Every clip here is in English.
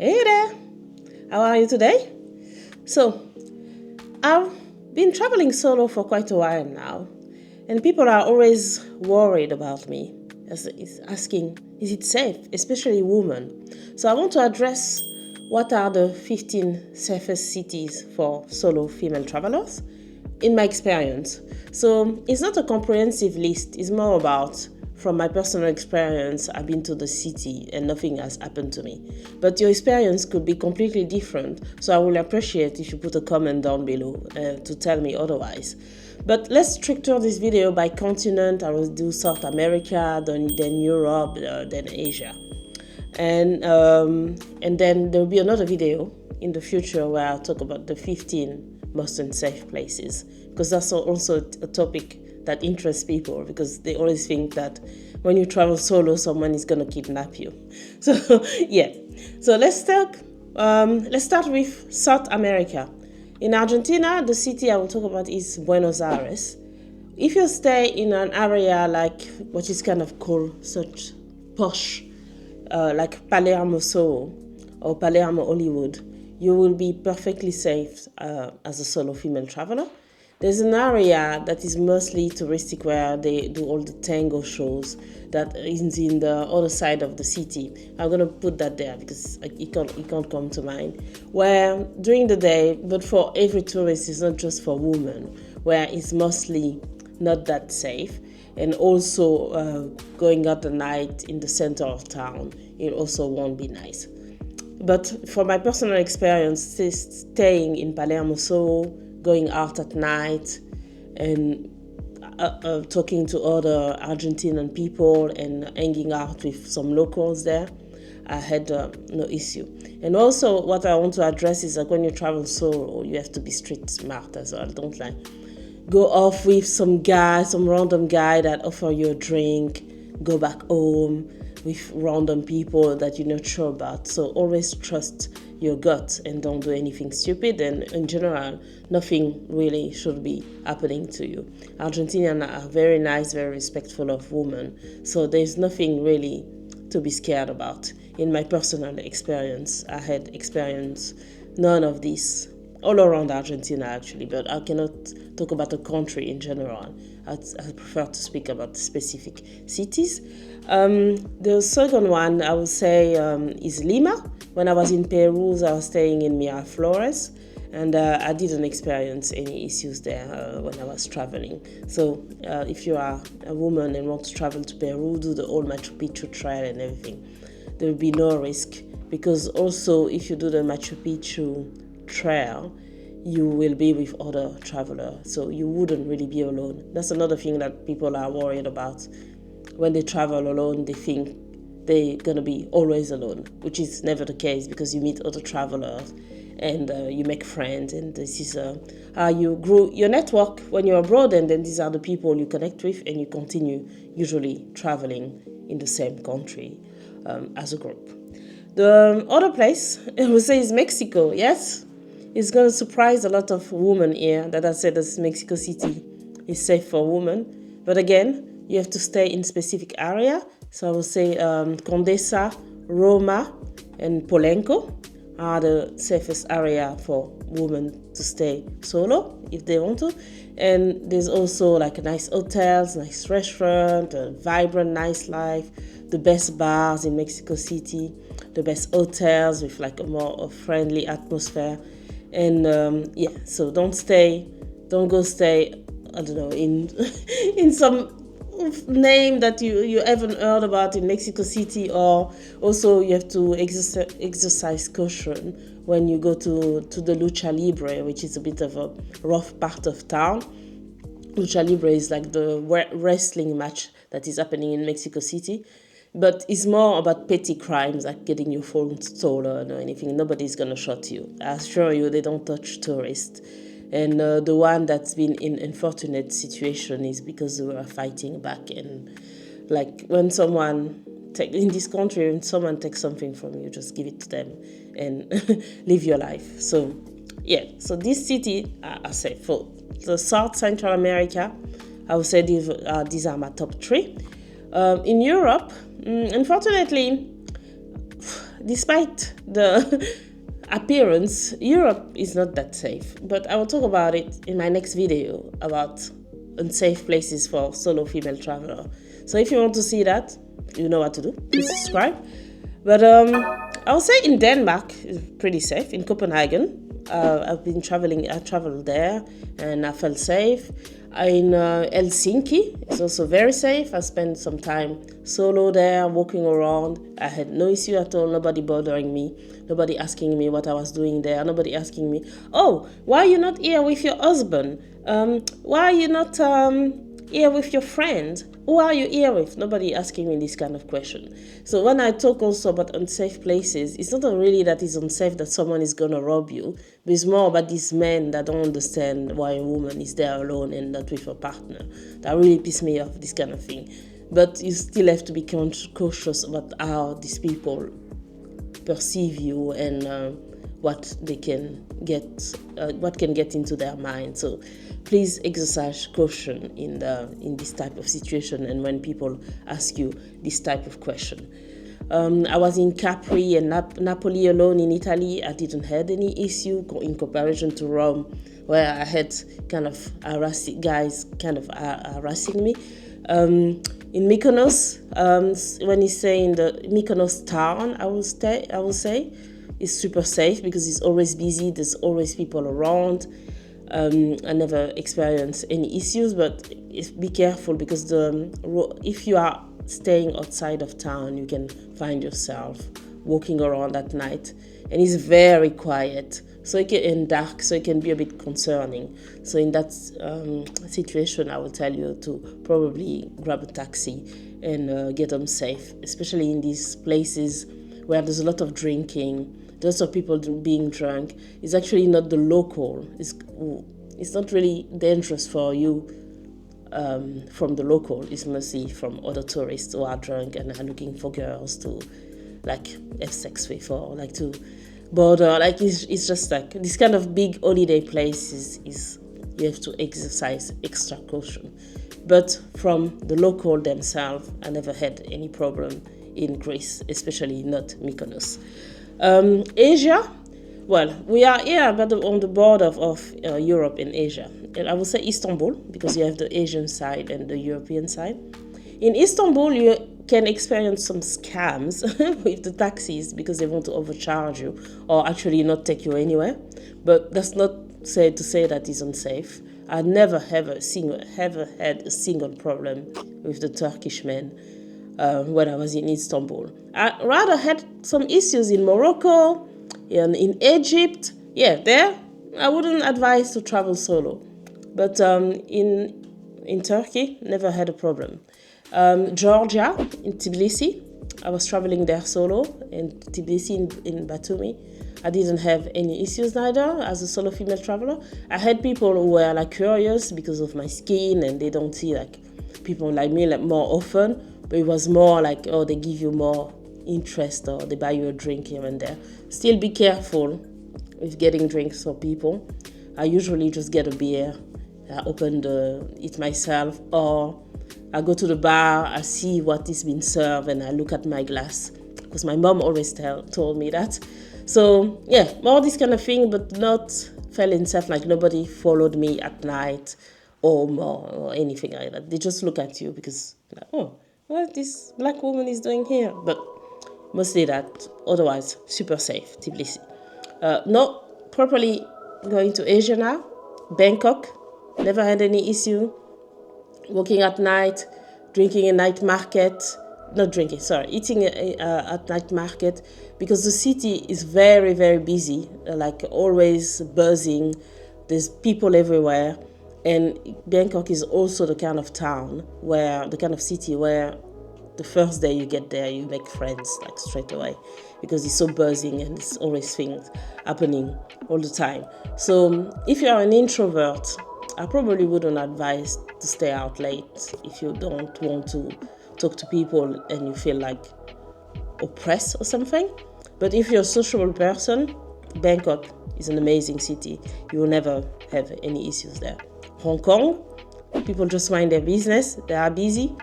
Hey there, how are you today? So, I've been traveling solo for quite a while now, and people are always worried about me, asking, is it safe, especially women? So, I want to address what are the 15 safest cities for solo female travelers in my experience. So, it's not a comprehensive list, it's more about from my personal experience, I've been to the city and nothing has happened to me. But your experience could be completely different, so I will appreciate if you put a comment down below to tell me otherwise. But let's structure this video by continent. I will do South America, then Europe, then Asia. And then there will be another video in the future where I'll talk about the 15 most unsafe places, because that's also a topic that interests people, because they always think that when you travel solo, someone is going to kidnap you. So yeah, so let's start with South America. In Argentina, the city I will talk about is Buenos Aires. If you stay in an area like what is kind of called such posh, like Palermo Soho or Palermo Hollywood, you will be perfectly safe as a solo female traveler. There's an area that is mostly touristic where they do all the tango shows that is in the other side of the city. I'm going to put that there because it can't come to mind. Where during the day, but for every tourist, it's not just for women, where it's mostly not that safe. And also going out at night in the center of town, it also won't be nice. But for my personal experience, staying in Palermo Soho, going out at night and talking to other Argentinian people and hanging out with some locals there, I had no issue. And also what I want to address is that when you travel solo, you have to be street smart as well. Don't like go off with some random guy that offer you a drink, go back home with random people that you're not sure about. So always trust your gut and don't do anything stupid, and in general nothing really should be happening to you. Argentinians are very nice, very respectful of women, so there's nothing really to be scared about. In my personal experience, I had experienced none of this all around Argentina actually, but I cannot talk about the country in general. I prefer to speak about specific cities. The second one I would say is Lima. When I was in Peru, I was staying in Miraflores, and I didn't experience any issues there when I was traveling. So if you are a woman and want to travel to Peru, do the old Machu Picchu trail and everything. There will be no risk, because also if you do the Machu Picchu trail, you will be with other travelers, so you wouldn't really be alone. That's another thing that people are worried about. When they travel alone, they think they're gonna be always alone, which is never the case, because you meet other travelers and you make friends, and this is you grow your network when you're abroad, and then these are the people you connect with, and you continue usually traveling in the same country as a group. The other place I would say is Mexico. Yes, it's going to surprise a lot of women here that I said that Mexico City is safe for women. But again, you have to stay in specific area. So I would say Condesa, Roma, and Polanco are the safest area for women to stay solo if they want to. And there's also like nice hotels, nice restaurant, a vibrant nice life, the best bars in Mexico City, the best hotels with like a more friendly atmosphere. And so don't go stay, I don't know, in some name that you haven't heard about in Mexico City. Or also you have to exercise caution when you go to the Lucha Libre, which is a bit of a rough part of town. Lucha Libre is like the wrestling match that is happening in Mexico City. But it's more about petty crimes like getting your phone stolen or anything. Nobody's gonna shoot you. I assure you, they don't touch tourists. And the one that's been in unfortunate situation is because we were fighting back. And like when someone in this country, when someone takes something from you, just give it to them and live your life. So yeah, so this city are safe. For the South Central America, I would say these are my top three. In Europe, unfortunately, despite the appearance, Europe is not that safe. But I will talk about it in my next video about unsafe places for solo female traveler. So if you want to see that, you know what to do. Please subscribe. But I would say in Denmark is pretty safe. In Copenhagen, I've been traveling. I traveled there and I felt safe. In Helsinki, it's also very safe. I spent some time solo there, walking around. I had no issue at all. Nobody bothering me. Nobody asking me what I was doing there. Nobody asking me, "Oh, why are you not here with your husband? Why are you not here with your friend? Who are you here with?" Nobody asking me this kind of question. So when I talk also about unsafe places, it's not really that it's unsafe that someone is going to rob you, but it's more about these men that don't understand why a woman is there alone and not with a partner. That really pisses me off, this kind of thing. But you still have to be cautious about how these people perceive you and what they can get, what can get into their mind. So please exercise caution in this type of situation and when people ask you this type of question. I was in Capri and Napoli alone in Italy. I didn't have any issue in comparison to Rome, where I had kind of guys harassing me. In Mykonos, when you say in the Mykonos town, I will say, it's super safe because it's always busy. There's always people around. I never experienced any issues, but be careful because if you are staying outside of town, you can find yourself walking around at night, and it's very quiet, and dark, so it can be a bit concerning. So in that situation, I will tell you to probably grab a taxi and get them safe, especially in these places where there's a lot of drinking. Lots of people being drunk. It's actually not the local. It's not really dangerous for you from the local. It's mostly from other tourists who are drunk and are looking for girls to have sex with or to bother. It's just this kind of big holiday places is you have to exercise extra caution. But from the local themselves, I never had any problem in Greece, especially not Mykonos. Asia, well, we are here but on the border of Europe and Asia. And I would say Istanbul, because you have the Asian side and the European side. In Istanbul, you can experience some scams with the taxis because they want to overcharge you or actually not take you anywhere. But that's not to say that it's unsafe. I never had a single problem with the Turkish men when I was in Istanbul. I rather had some issues in Morocco and in Egypt. Yeah, there I wouldn't advise to travel solo. But in Turkey, never had a problem. Georgia, in Tbilisi, I was traveling there solo. In Tbilisi, in Batumi, I didn't have any issues neither as a solo female traveler. I had people who were curious because of my skin and they don't see people like me more often. But it was more they give you more interest or they buy you a drink here and there. Still be careful with getting drinks for people. I usually just get a beer. I open it myself, or I go to the bar, I see what is being served and I look at my glass. Because my mom always told me that. So yeah, more this kind of thing, but not feeling safe, nobody followed me at night or anything like that. They just look at you because, what this black woman is doing here? But mostly that. Otherwise, super safe, Tbilisi. Not properly going to Asia now. Bangkok, never had any issue. Walking at night, drinking a night market. Not drinking, sorry, eating at night market. Because the city is very, very busy. Always buzzing. There's people everywhere. And Bangkok is also the kind of city where the first day you get there, you make friends straight away because it's so buzzing and there's always things happening all the time. So if you are an introvert, I probably wouldn't advise to stay out late if you don't want to talk to people and you feel oppressed or something. But if you're a sociable person, Bangkok is an amazing city. You will never have any issues there. Hong Kong, people just mind their business. They are busy.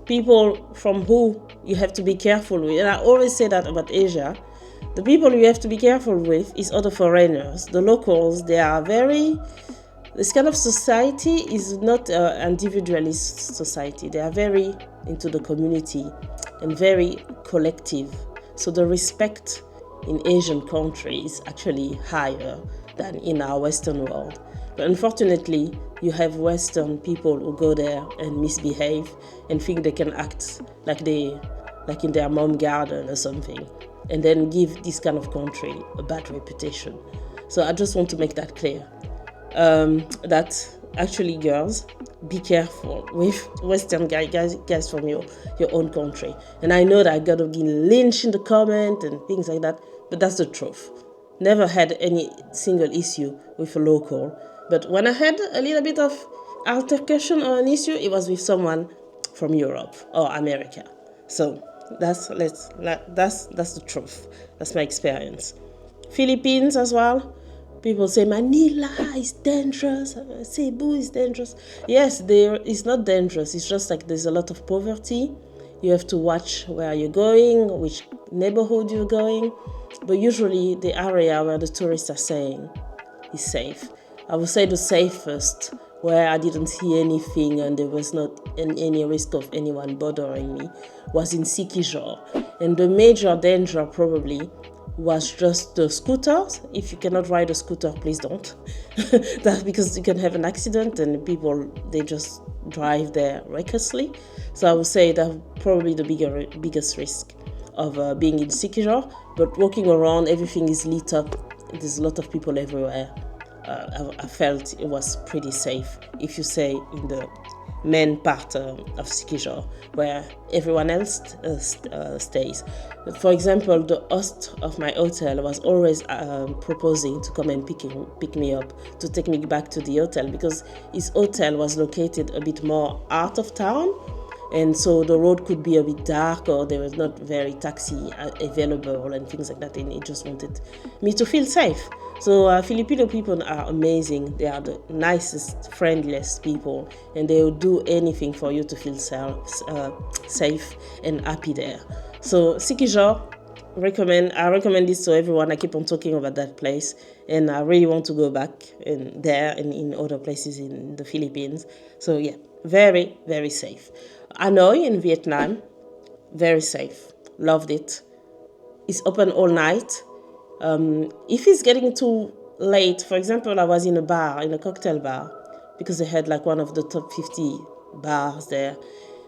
People from who you have to be careful with. And I always say that about Asia. The people you have to be careful with is other foreigners. The locals, they are very... This kind of society is not an individualist society. They are very into the community and very collective. So the respect in Asian countries is actually higher than in our Western world. But unfortunately, you have Western people who go there and misbehave and think they can act like in their mom garden or something, and then give this kind of country a bad reputation. So I just want to make that clear. That actually, girls, be careful with Western guys from your own country. And I know that I got to be lynched in the comment and things like that, but that's the truth. Never had any single issue with a local, but when I had a little bit of altercation or an issue, it was with someone from Europe or America. So that's the truth. That's my experience. Philippines as well. People say Manila is dangerous, Cebu is dangerous. Yes, it's not dangerous. It's just like there's a lot of poverty. You have to watch where you're going, which neighborhood you're going. But usually the area where the tourists are staying is safe. I would say the safest, where I didn't see anything and there was not any risk of anyone bothering me, was in Sikijor. And the major danger probably was just the scooters. If you cannot ride a scooter, please don't. That's because you can have an accident and people, they just drive there recklessly. So I would say that's probably the biggest risk of being in Sikijor. But walking around, everything is lit up. There's a lot of people everywhere. I felt it was pretty safe, if you say in the main part of Sikijor, where everyone else stays. For example, the host of my hotel was always proposing to come and pick me up, to take me back to the hotel, because his hotel was located a bit more out of town, and so the road could be a bit dark, or there was not very taxi available and things like that, and he just wanted me to feel safe. So Filipino people are amazing. They are the nicest, friendliest people, and they will do anything for you to feel safe and happy there. So Sikijor, I recommend this to everyone. I keep on talking about that place, and I really want to go back there and in other places in the Philippines. So yeah, very, very safe. Hanoi in Vietnam, very safe. Loved it. It's open all night. If it's getting too late, for example, I was in a cocktail bar, because they had like one of the top 50 bars there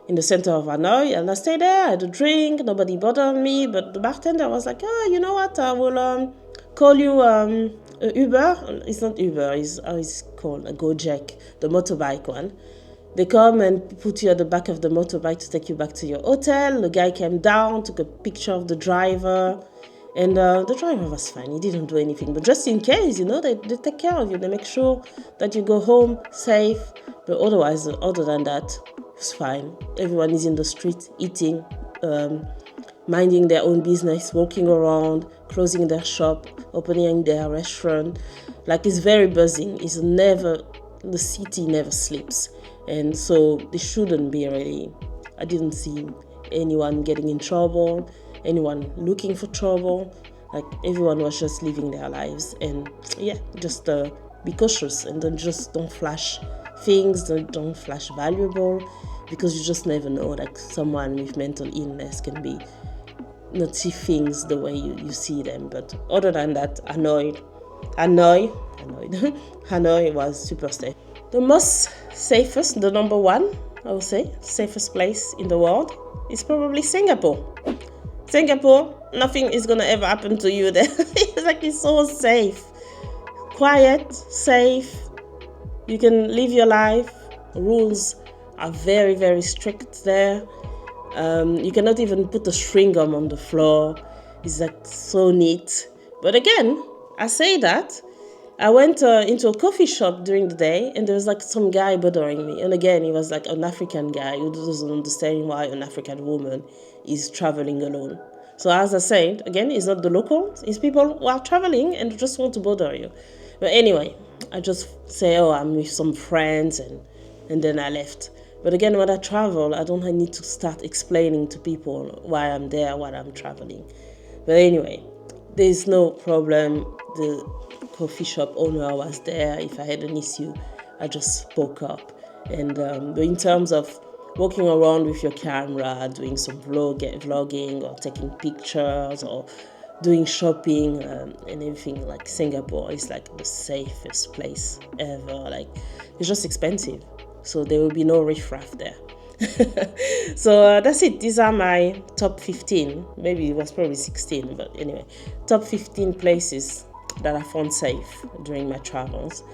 in the center of Hanoi, and I stayed there, I had a drink, nobody bothered me, but the bartender was like, oh, you know what, I will call you a Uber. It's not Uber, it's called a Gojek, the motorbike one. They come and put you at the back of the motorbike to take you back to your hotel. The guy came down, took a picture of the driver, and the driver was fine. He didn't do anything. But just in case, they take care of you. They make sure that you go home safe. But otherwise, other than that, it's fine. Everyone is in the street eating, minding their own business, walking around, closing their shop, opening their restaurant. Like, it's very buzzing. The city never sleeps. And so they shouldn't be really. I didn't see anyone getting in trouble, anyone looking for trouble. Like, everyone was just living their lives. And yeah, just be cautious, and then just don't flash things, don't flash valuable, because you just never know. Like, someone with mental illness can be not see things the way you see them. But other than that, Hanoi Hanoi was super safe. The most safest, the number one, I would say, safest place in the world is probably Singapore. Singapore, nothing is gonna ever happen to you there. It's so safe. Quiet, safe. You can live your life. Rules are very, very strict there. You cannot even put a chewing gum on the floor. It's like so neat. But again, I say that I went into a coffee shop during the day, and there was like some guy bothering me. And again, he was like an African guy who doesn't understand why an African woman is traveling alone. So as I said, again, it's not the locals, it's people who are traveling and just want to bother you. But anyway, I just say, oh, I'm with some friends, and then I left. But again, when I travel, I don't need to start explaining to people why I'm there, why I'm traveling. But anyway, there's no problem. The coffee shop owner was there. If I had an issue, I just spoke up. And in terms of walking around with your camera, doing some vlogging or taking pictures or doing shopping and everything, like Singapore is like the safest place ever. Like, it's just expensive, so there will be no riffraff there. So that's it. These are my top 15. Maybe it was probably 16, but anyway, top 15 places that I found safe during my travels.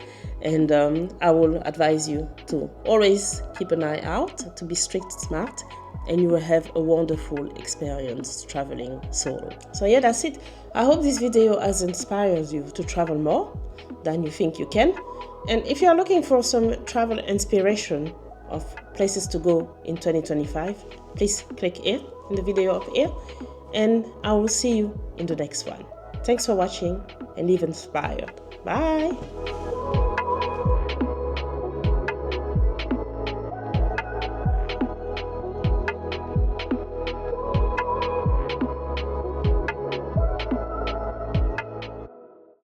And I will advise you to always keep an eye out, to be strict smart, and you will have a wonderful experience traveling solo. So yeah, that's it. I hope this video has inspired you to travel more than you think you can. And if you're looking for some travel inspiration of places to go in 2025, please click here in the video up here, and I will see you in the next one. Thanks for watching and live inspired. Bye.